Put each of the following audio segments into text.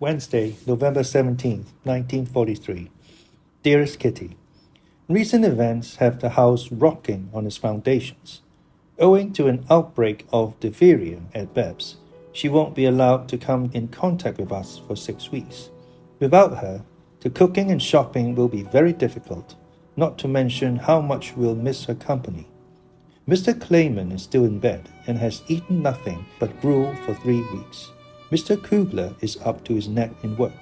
Wednesday, November 17th, 1943. Dearest Kitty, recent events have the house rocking on its foundations. Owing to an outbreak of diphtheria at Beb's, she won't be allowed to come in contact with us for 6 weeks. Without her, the cooking and shopping will be very difficult, not to mention how much we'll miss her company. Mr. Clayman is still in bed and has eaten nothing but gruel for 3 weeks. Mr. Kugler is up to his neck in work.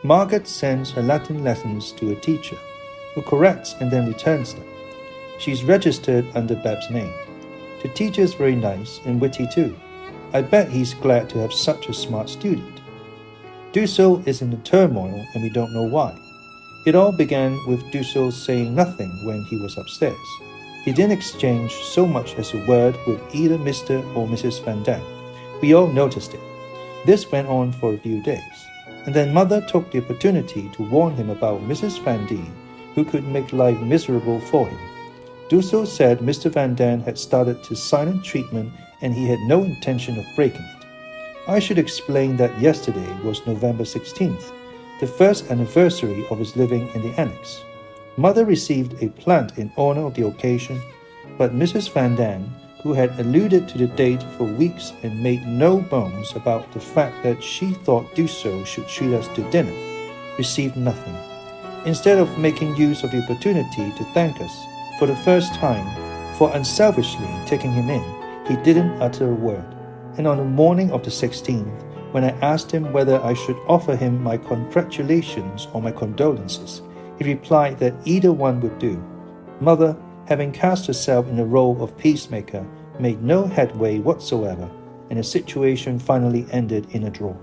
Margaret sends her Latin lessons to a teacher, who corrects and then returns them. She's registered under Bab's name. The teacher is very nice and witty too. I bet he's glad to have such a smart student. Dussel is in a turmoil and we don't know why. It all began with Dussel saying nothing when he was upstairs. He didn't exchange so much as a word with either Mr. or Mrs. Van Dam. We all noticed it. This went on for a few days, and then Mother took the opportunity to warn him about Mrs. Van Dam, who could make life miserable for him. Dussel said Mr. Van Dam had started his silent treatment and he had no intention of breaking it. I should explain that yesterday was November 16th, the first anniversary of his living in the annex. Mother received a plant in honor of the occasion, but Mrs. Van Dam, who had alluded to the date for weeks and made no bones about the fact that she thought Dussel should treat us to dinner, received nothing. Instead of making use of the opportunity to thank us for the first time for unselfishly taking him in, he didn't utter a word. And on the morning of the 16th, when I asked him whether I should offer him my congratulations or my condolences, he replied that either one would do. Mother, having cast herself in the role of peacemaker, made no headway whatsoever, and the situation finally ended in a draw.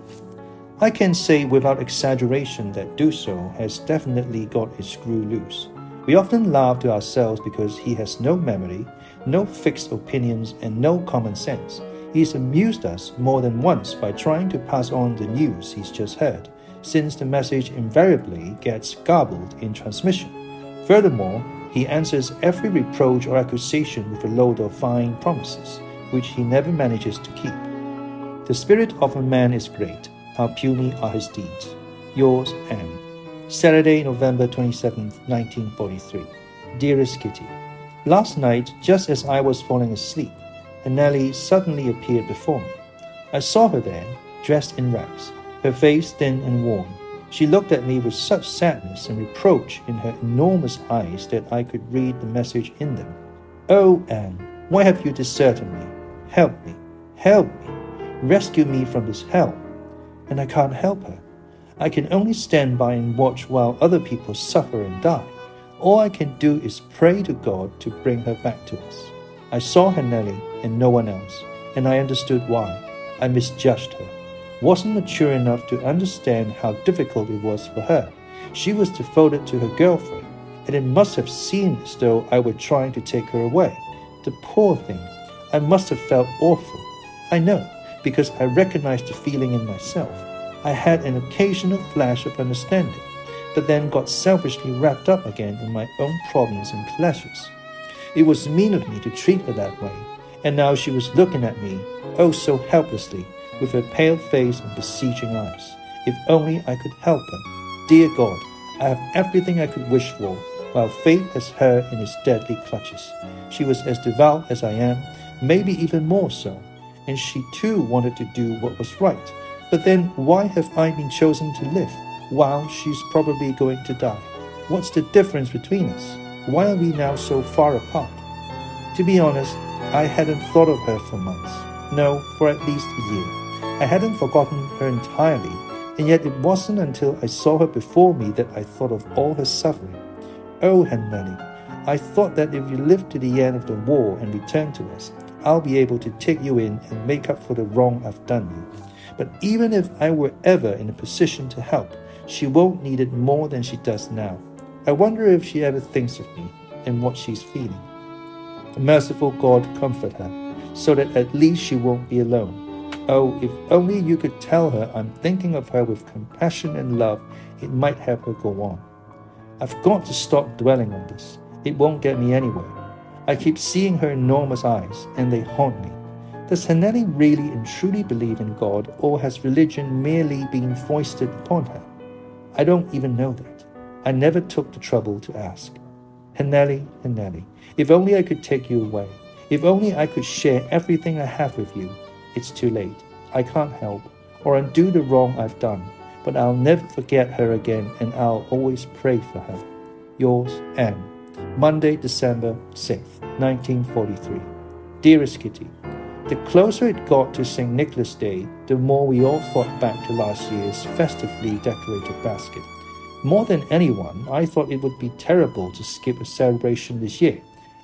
I can say without exaggeration that Dussel has definitely got his screw loose. We often laugh to ourselves because he has no memory, no fixed opinions, and no common sense. He's amused us more than once by trying to pass on the news he's just heard, since the message invariably gets garbled in transmission. Furthermore, he answers every reproach or accusation with a load of fine promises, which he never manages to keep. The spirit of a man is great. How puny are his deeds. Yours, Anne. Saturday, November 27, 1943. Dearest Kitty, last night, just as I was falling asleep, Nellie suddenly appeared before me. I saw her there, dressed in rags, her face thin and worn. She looked at me with such sadness and reproach in her enormous eyes that I could read the message in them. Oh, Anne, why have you deserted me? Help me, help me, rescue me from this hell. And I can't help her. I can only stand by and watch while other people suffer and die. All I can do is pray to God to bring her back to us. I saw her, Nellie, and no one else, and I understood why. I misjudged her. Wasn't mature enough to understand how difficult it was for her. She was devoted to her girlfriend, and it must have seemed as though I were trying to take her away. The poor thing. I must have felt awful. I know, because I recognized the feeling in myself. I had an occasional flash of understanding, but then got selfishly wrapped up again in my own problems and pleasures. It was mean of me to treat her that way, and now she was looking at me, oh so helplessly, with her pale face and beseeching eyes. If only I could help her. Dear God, I have everything I could wish for, while fate has her in its deadly clutches. She was as devout as I am, maybe even more so, and she too wanted to do what was right. But then why have I been chosen to live, while she's probably going to die? What's the difference between us? Why are we now so far apart? To be honest, I hadn't thought of her for months. No, for at least a year. I hadn't forgotten her entirely, and yet it wasn't until I saw her before me that I thought of all her suffering. Oh, Nellie, I thought that if you live to the end of the war and return to us, I'll be able to take you in and make up for the wrong I've done you. But even if I were ever in a position to help, she won't need it more than she does now. I wonder if she ever thinks of me and what she's feeling. The merciful God comfort her, so that at least she won't be alone. Oh, if only you could tell her I'm thinking of her with compassion and love, it might help her go on. I've got to stop dwelling on this. It won't get me anywhere. I keep seeing her enormous eyes, and they haunt me. Does Hanneli really and truly believe in God, or has religion merely been foisted upon her? I don't even know that. I never took the trouble to ask. Hanneli, if only I could take you away. If only I could share everything I have with you. It's too late. I can't help or undo the wrong I've done, but I'll never forget her again, and I'll always pray for her. Yours, Anne. Monday, December 6th, 1943. Dearest Kitty, the closer it got to St. Nicholas Day, the more we all thought back to last year's festively decorated basket. More than anyone, I thought it would be terrible to skip a celebration this year.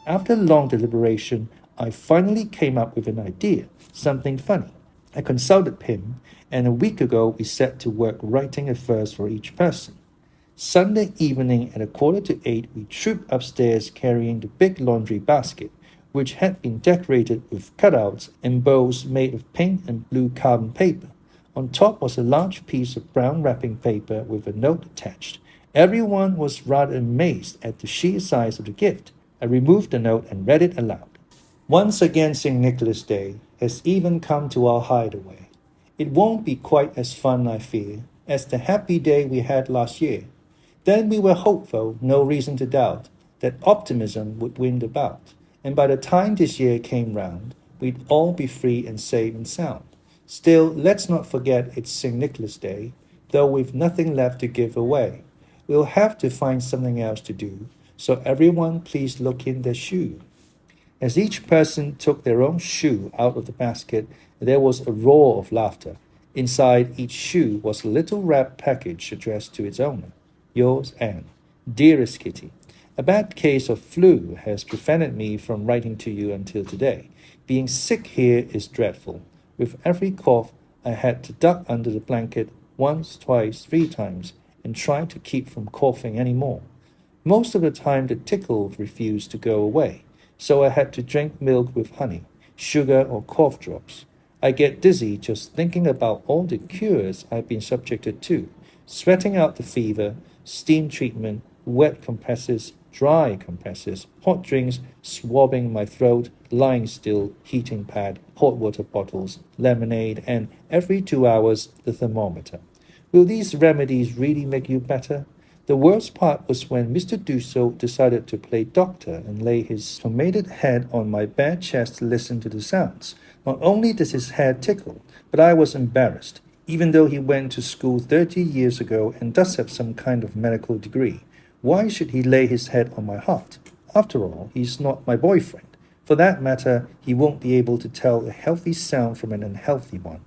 After long deliberation, I finally came up with an idea, something funny. I consulted Pim, and a week ago we set to work writing a verse for each person. Sunday evening at 7:45, we trooped upstairs carrying the big laundry basket, which had been decorated with cutouts and bows made of pink and blue carbon paper. On top was a large piece of brown wrapping paper with a note attached. Everyone was rather amazed at the sheer size of the gift. I removed the note and read it aloud. Once again, St. Nicholas Day has even come to our hideaway. It won't be quite as fun, I fear, as the happy day we had last year. Then we were hopeful, no reason to doubt, that optimism would win the bout. And by the time this year came round, we'd all be free and safe and sound. Still, let's not forget it's St. Nicholas Day, though we've nothing left to give away. We'll have to find something else to do, so everyone please look in their shoe. As each person took their own shoe out of the basket, there was a roar of laughter. Inside each shoe was a little wrapped package addressed to its owner. Yours, Anne. Dearest Kitty, a bad case of flu has prevented me from writing to you until today. Being sick here is dreadful. With every cough, I had to duck under the blanket once, twice, 3 times, and try to keep from coughing any more. Most of the time, the tickle refused to go away, so I had to drink milk with honey, sugar, or cough drops. I get dizzy just thinking about all the cures I've been subjected to, sweating out the fever, steam treatment, wet compresses, dry compresses, hot drinks, swabbing my throat, lying still, heating pad, hot water bottles, lemonade, and every 2 hours the thermometer. Will these remedies really make you better? The worst part was when Mr. Dussault decided to play doctor and lay his pomaded head on my bare chest to listen to the sounds. Not only does his head tickle, but I was embarrassed, even though he went to school 30 years ago and does have some kind of medical degree. Why should he lay his head on my heart? After all, he's not my boyfriend. For that matter, he won't be able to tell a healthy sound from an unhealthy one.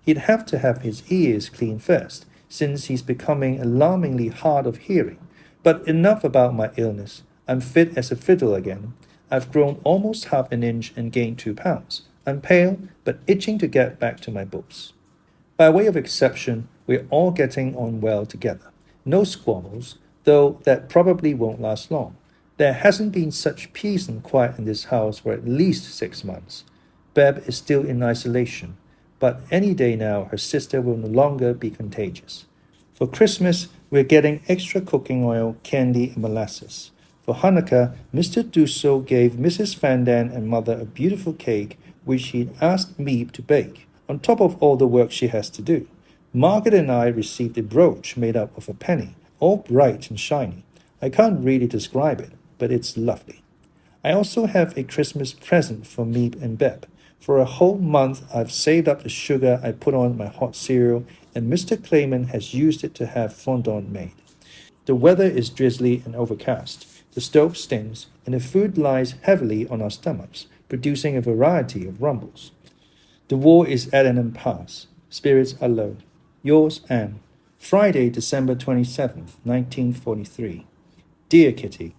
He'd have to have his ears cleaned first, since he's becoming alarmingly hard of hearing. But enough about my illness. I'm fit as a fiddle again. I've grown almost half an inch and gained 2 pounds. I'm pale, but itching to get back to my books. By way of exception, we're all getting on well together. No squabbles, though that probably won't last long. There hasn't been such peace and quiet in this house for at least 6 months. Beb is still in isolation, but any day now her sister will no longer be contagious. For Christmas, we're getting extra cooking oil, candy, and molasses. For Hanukkah, Mr. Dussault gave Mrs. Van Daan and Mother a beautiful cake which he'd asked Miep to bake, on top of all the work she has to do. Margaret and I received a brooch made up of a penny, all bright and shiny. I can't really describe it, but it's lovely. I also have a Christmas present for Miep and Beb. For a whole month, I've saved up the sugar I put on my hot cereal, and Mr. Clayman has used it to have fondant made. The weather is drizzly and overcast. The stove stinks, and the food lies heavily on our stomachs, producing a variety of rumbles. The war is at an impasse. Spirits are low. Yours, Anne. Friday, December 27th, 1943. Dear Kitty,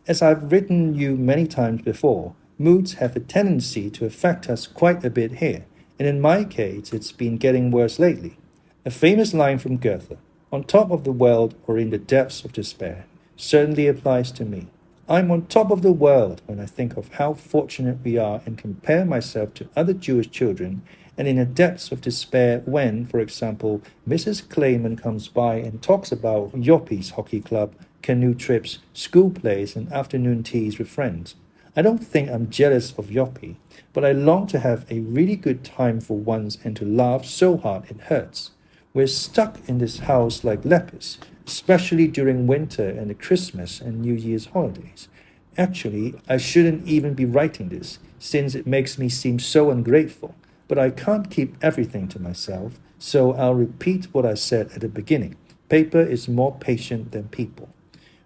as I've written you many times before, moods have a tendency to affect us quite a bit here, and in my case, it's been getting worse lately. A famous line from Goethe, on top of the world or in the depths of despair, certainly applies to me. I'm on top of the world when I think of how fortunate we are and compare myself to other Jewish children, and in the depths of despair when, for example, Mrs. Clayman comes by and talks about Yoppies hockey club, canoe trips, school plays, and afternoon teas with friends. I don't think I'm jealous of Yoppie, but I long to have a really good time for once and to laugh so hard it hurts. We're stuck in this house like lepers, especially during winter and the Christmas and New Year's holidays. Actually, I shouldn't even be writing this, since it makes me seem so ungrateful, but I can't keep everything to myself, so I'll repeat what I said at the beginning. Paper is more patient than people.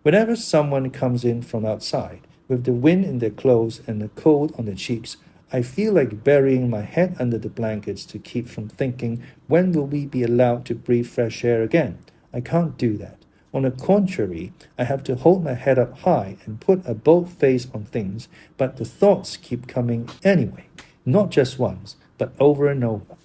Whenever someone comes in from outside, with the wind in their clothes and the cold on their cheeks, I feel like burying my head under the blankets to keep from thinking, when will we be allowed to breathe fresh air again? I can't do that. On the contrary, I have to hold my head up high and put a bold face on things, but the thoughts keep coming anyway, not just once, but over and over.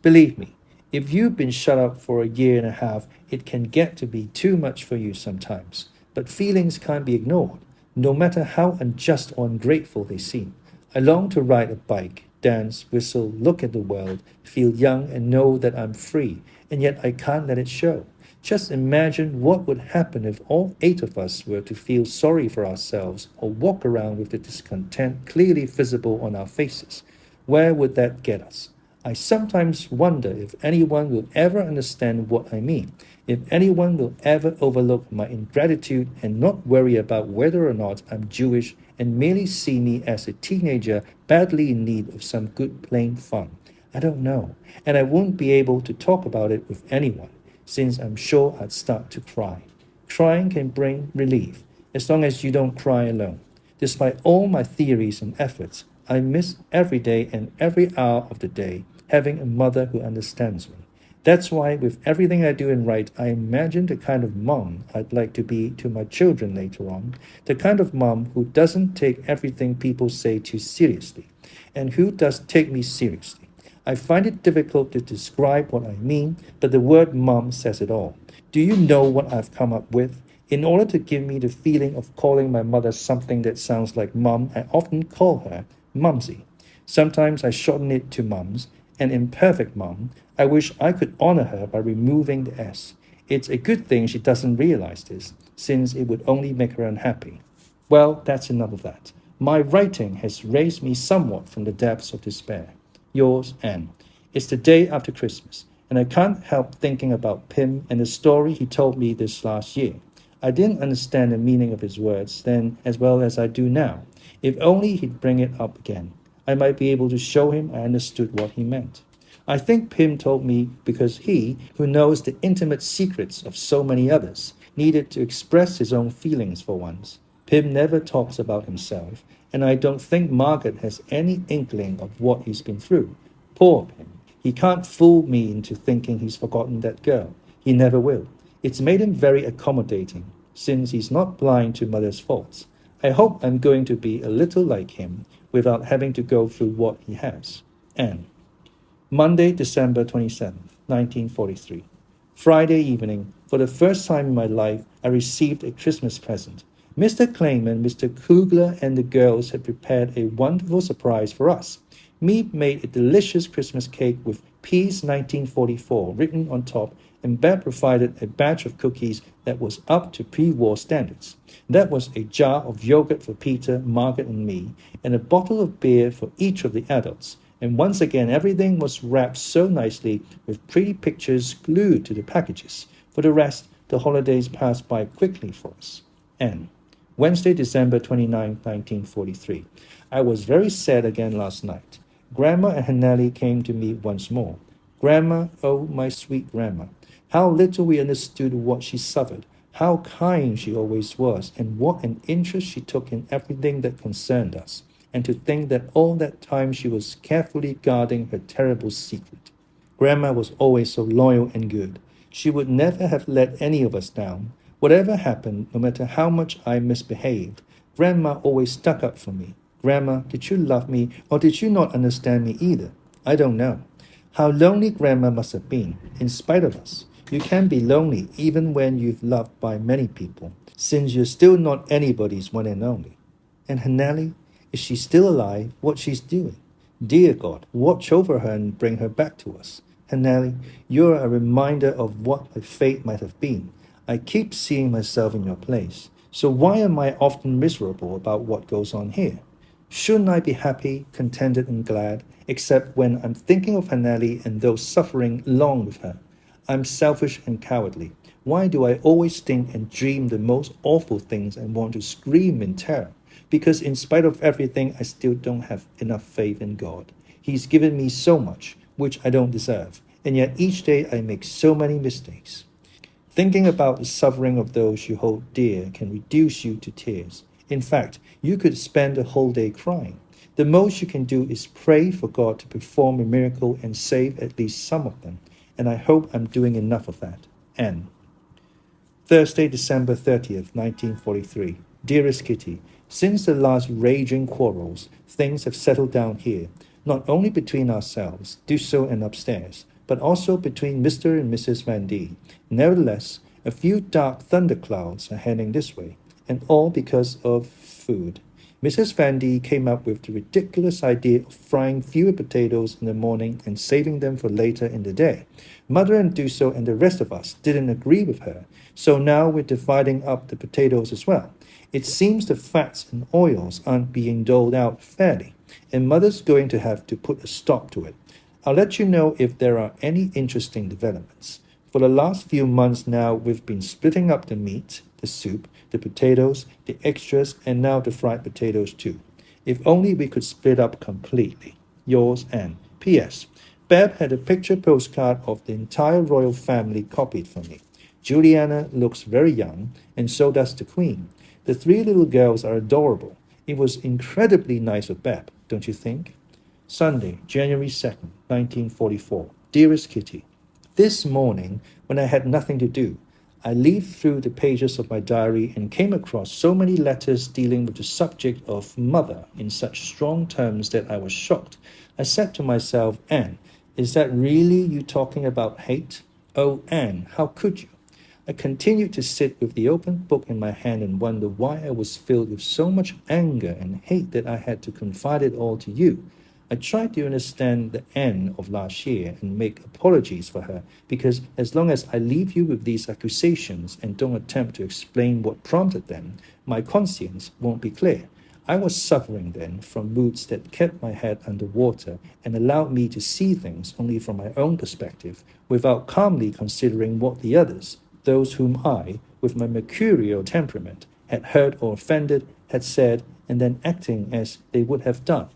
Believe me, if you've been shut up for a year and a half, it can get to be too much for you sometimes. But feelings can't be ignored, no matter how unjust or ungrateful they seem. I long to ride a bike, dance, whistle, look at the world, feel young and know that I'm free, and yet I can't let it show. Just imagine what would happen if all 8 of us were to feel sorry for ourselves or walk around with the discontent clearly visible on our faces. Where would that get us? I sometimes wonder if anyone will ever understand what I mean, if anyone will ever overlook my ingratitude and not worry about whether or not I'm Jewish and merely see me as a teenager badly in need of some good plain fun. I don't know, and I won't be able to talk about it with anyone, since I'm sure I'd start to cry. Crying can bring relief, as long as you don't cry alone. Despite all my theories and efforts, I miss every day and every hour of the day having a mother who understands me. That's why with everything I do and write, I imagine the kind of mom I'd like to be to my children later on, the kind of mom who doesn't take everything people say too seriously, and who does take me seriously. I find it difficult to describe what I mean, but the word mom says it all. Do you know what I've come up with? In order to give me the feeling of calling my mother something that sounds like mom, I often call her Mumsy. Sometimes I shorten it to Mums, an imperfect mom. I wish I could honor her by removing the S. It's a good thing she doesn't realize this, since it would only make her unhappy. Well, that's enough of that. My writing has raised me somewhat from the depths of despair. Yours, Anne. It's the day after Christmas, and I can't help thinking about Pim and the story he told me this last year. I didn't understand the meaning of his words then as well as I do now. If only he'd bring it up again, I might be able to show him I understood what he meant. I think Pim told me because he, who knows the intimate secrets of so many others, needed to express his own feelings for once. Pim never talks about himself, and I don't think Margaret has any inkling of what he's been through. Poor Pim. He can't fool me into thinking he's forgotten that girl. He never will. It's made him very accommodating, since he's not blind to mother's faults. I hope I'm going to be a little like him, without having to go through what he has. Anne. Monday, December 27th, 1943. Friday evening, for the first time in my life, I received a Christmas present. Mr. Clayman, Mr. Kugler, and the girls had prepared a wonderful surprise for us. Mead made a delicious Christmas cake with Peace 1944 written on top, and Beth provided a batch of cookies that was up to pre-war standards. That was a jar of yogurt for Peter, Margaret, and me, and a bottle of beer for each of the adults. And once again, everything was wrapped so nicely with pretty pictures glued to the packages. For the rest, the holidays passed by quickly for us. Anne. Wednesday, December 29, 1943. I was very sad again last night. Grandma and Hanneli came to me once more. Grandma, oh my sweet Grandma, how little we understood what she suffered, how kind she always was, and what an interest she took in everything that concerned us. And to think that all that time she was carefully guarding her terrible secret. Grandma was always so loyal and good. She would never have let any of us down. Whatever happened, no matter how much I misbehaved, Grandma always stuck up for me. Grandma, did you love me, or did you not understand me either? I don't know. How lonely Grandma must have been, in spite of us. You can be lonely even when you've loved by many people, since you're still not anybody's one and only. And Hanneli, is she still alive? What she's doing? Dear God, watch over her and bring her back to us. Hanneli, you're a reminder of what my fate might have been. I keep seeing myself in your place. So why am I often miserable about what goes on here? Shouldn't I be happy, contented, and glad, except when I'm thinking of Hanelli and those suffering along with her? I'm selfish and cowardly. Why do I always think and dream the most awful things and want to scream in terror? Because in spite of everything, I still don't have enough faith in God. He's given me so much, which I don't deserve, and yet each day I make so many mistakes. Thinking about the suffering of those you hold dear can reduce you to tears. In fact, you could spend the whole day crying. The most you can do is pray for God to perform a miracle and save at least some of them, and I hope I'm doing enough of that. N. Thursday, December 30th, 1943. Dearest Kitty, since the last raging quarrels, things have settled down here, not only between ourselves, Dussault and upstairs, but also between Mr. and Mrs. Van D. Nevertheless, a few dark thunderclouds are heading this way, and all because of food. Mrs. Van D came up with the ridiculous idea of frying fewer potatoes in the morning and saving them for later in the day. Mother and Dussault and the rest of us didn't agree with her, so now we're dividing up the potatoes as well. It seems the fats and oils aren't being doled out fairly, and Mother's going to have to put a stop to it. I'll let you know if there are any interesting developments. For the last few months now, we've been splitting up the meat, the soup, the potatoes, the extras, and now the fried potatoes too. If only we could split up completely. Yours, Anne. P.S. Beb had a picture postcard of the entire royal family copied for me. Juliana looks very young, and so does the Queen. The 3 little girls are adorable. It was incredibly nice of Beb, don't you think? Sunday, January 2nd, 1944. Dearest Kitty, this morning, when I had nothing to do, I leafed through the pages of my diary and came across so many letters dealing with the subject of mother in such strong terms that I was shocked. I said to myself, Anne, is that really you talking about hate? Oh, Anne, how could you? I continued to sit with the open book in my hand and wonder why I was filled with so much anger and hate that I had to confide it all to you. I tried to understand the Anne of last year and make apologies for her, because as long as I leave you with these accusations and don't attempt to explain what prompted them, my conscience won't be clear. I was suffering then from moods that kept my head under water and allowed me to see things only from my own perspective, without calmly considering what the others, those whom I, with my mercurial temperament, had hurt or offended, had said, and then acting as they would have done.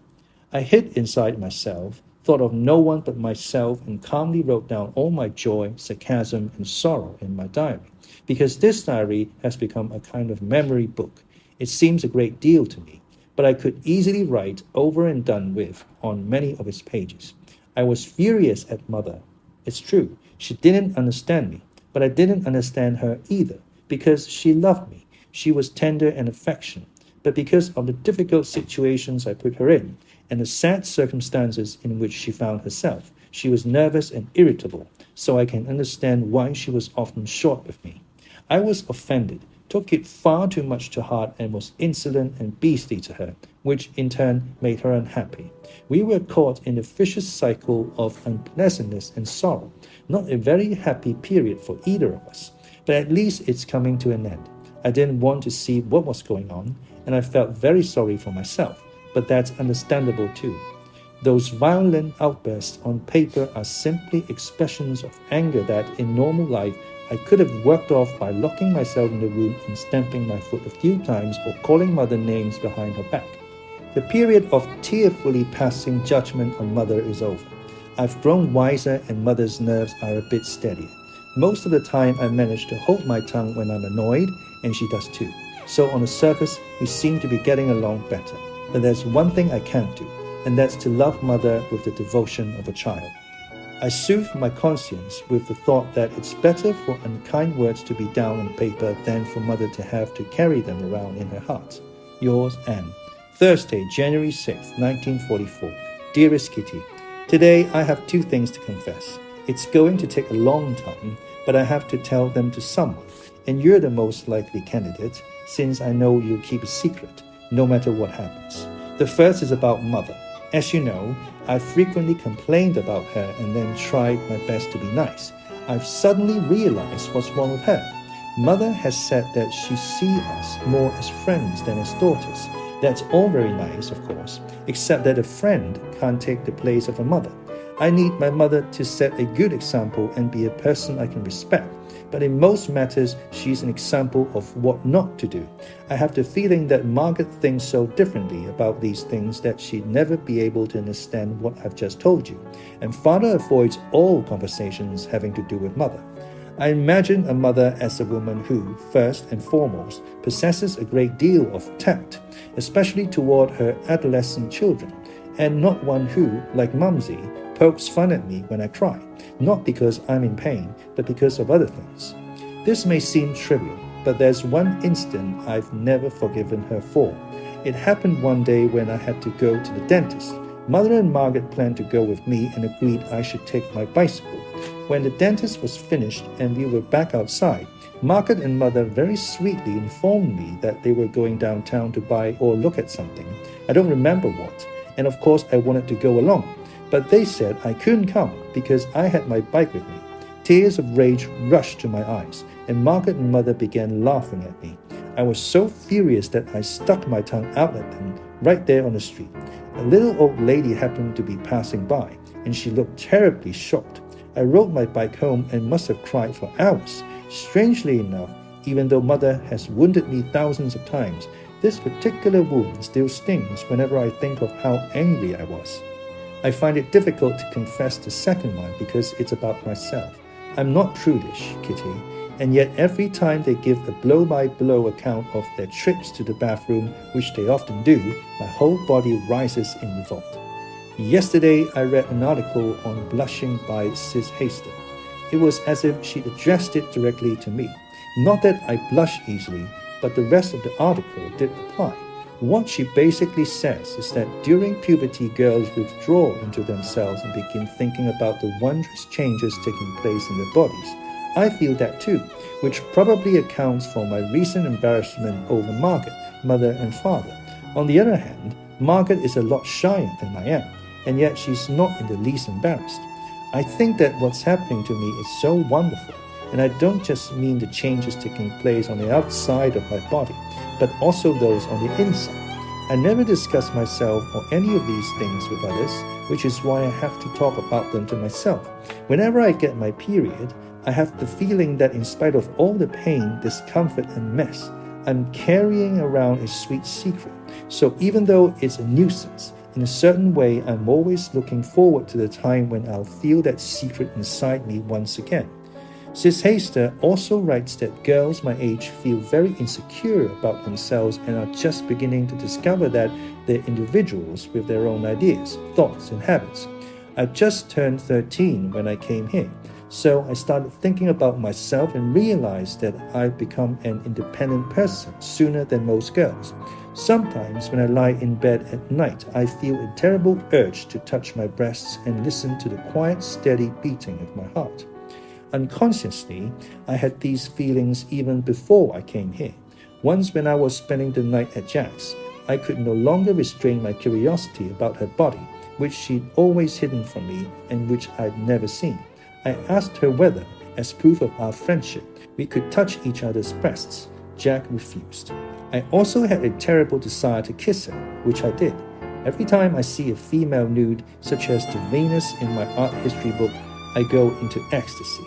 I hid inside myself, thought of no one but myself, and calmly wrote down all my joy, sarcasm, and sorrow in my diary, because this diary has become a kind of memory book. It seems a great deal to me, but I could easily write over and done with on many of its pages. I was furious at Mother. It's true, she didn't understand me, but I didn't understand her either, because she loved me. She was tender and affectionate, but because of the difficult situations I put her in, and the sad circumstances in which she found herself, she was nervous and irritable, so I can understand why she was often short with me. I was offended, took it far too much to heart, and was insolent and beastly to her, which in turn made her unhappy. We were caught in a vicious cycle of unpleasantness and sorrow, not a very happy period for either of us, but at least it's coming to an end. I didn't want to see what was going on, and I felt very sorry for myself, but that's understandable too. Those violent outbursts on paper are simply expressions of anger that, in normal life, I could have worked off by locking myself in the room and stamping my foot a few times or calling Mother names behind her back. The period of tearfully passing judgment on Mother is over. I've grown wiser and Mother's nerves are a bit steadier. Most of the time I manage to hold my tongue when I'm annoyed, and she does too. So on the surface, we seem to be getting along better. But there's one thing I can't do, and that's to love Mother with the devotion of a child. I soothe my conscience with the thought that it's better for unkind words to be down on paper than for Mother to have to carry them around in her heart. Yours, Anne. Thursday, January 6, 1944. Dearest Kitty, today I have 2 things to confess. It's going to take a long time, but I have to tell them to someone, and you're the most likely candidate, since I know you'll keep a secret, no matter what happens. The first is about Mother. As you know, I've frequently complained about her and then tried my best to be nice. I've suddenly realized what's wrong with her. Mother has said that she sees us more as friends than as daughters, That's all very nice, of course, except that a friend can't take the place of a mother. I need my mother to set a good example and be a person I can respect. But in most matters, she's an example of what not to do. I have the feeling that Margaret thinks so differently about these things that she'd never be able to understand what I've just told you. And father avoids all conversations having to do with mother. I imagine a mother as a woman who, first and foremost, possesses a great deal of tact, especially toward her adolescent children, and not one who, like Mumsy, pokes fun at me when I cry, not because I'm in pain, but because of other things. This may seem trivial, but there's one incident I've never forgiven her for. It happened one day when I had to go to the dentist. Mother and Margaret planned to go with me and agreed I should take my bicycle. When the dentist was finished and we were back outside, Margaret and Mother very sweetly informed me that they were going downtown to buy or look at something. I don't remember what, and of course I wanted to go along. But they said I couldn't come because I had my bike with me. Tears of rage rushed to my eyes, and Margaret and Mother began laughing at me. I was so furious that I stuck my tongue out at them right there on the street. A little old lady happened to be passing by, and she looked terribly shocked. I rode my bike home and must have cried for hours. Strangely enough, even though Mother has wounded me thousands of times, this particular wound still stings whenever I think of how angry I was. I find it difficult to confess the second one because it's about myself. I'm not prudish, Kitty, and yet every time they give a blow-by-blow account of their trips to the bathroom, which they often do, my whole body rises in revolt. Yesterday, I read an article on blushing by Sis Hester. It was as if she'd addressed it directly to me. Not that I blush easily, but the rest of the article did apply. What she basically says is that during puberty, girls withdraw into themselves and begin thinking about the wondrous changes taking place in their bodies. I feel that too, which probably accounts for my recent embarrassment over Margaret, Mother and Father. On the other hand, Margaret is a lot shyer than I am, and yet she's not in the least embarrassed. I think that what's happening to me is so wonderful, and I don't just mean the changes taking place on the outside of my body, but also those on the inside. I never discuss myself or any of these things with others, which is why I have to talk about them to myself. Whenever I get my period, I have the feeling that in spite of all the pain, discomfort, and mess, I'm carrying around a sweet secret. So even though it's a nuisance, in a certain way, I'm always looking forward to the time when I'll feel that secret inside me once again. Sis Hester also writes that girls my age feel very insecure about themselves and are just beginning to discover that they're individuals with their own ideas, thoughts, and habits. I just turned 13 when I came here, so I started thinking about myself and realized that I've become an independent person sooner than most girls. Sometimes when I lie in bed at night, I feel a terrible urge to touch my breasts and listen to the quiet, steady beating of my heart. Unconsciously, I had these feelings even before I came here. Once when I was spending the night at Jack's, I could no longer restrain my curiosity about her body, which she'd always hidden from me and which I'd never seen. I asked her whether, as proof of our friendship, we could touch each other's breasts. Jack refused. I also had a terrible desire to kiss her, which I did. Every time I see a female nude, such as the Venus in my art history book, I go into ecstasy.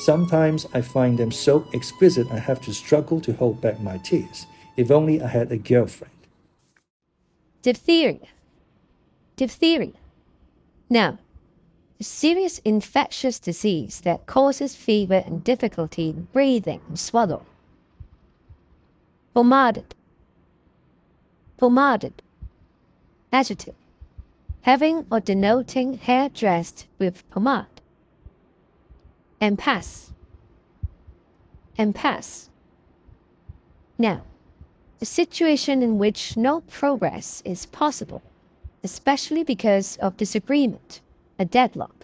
Sometimes I find them so exquisite I have to struggle to hold back my tears. If only I had a girlfriend. Diphtheria. Now, a serious infectious disease that causes fever and difficulty in breathing and swallow. Pomaded. Adjective. Having or denoting hair dressed with pomade. Impasse. Now, a situation in which no progress is possible, especially because of disagreement, a deadlock.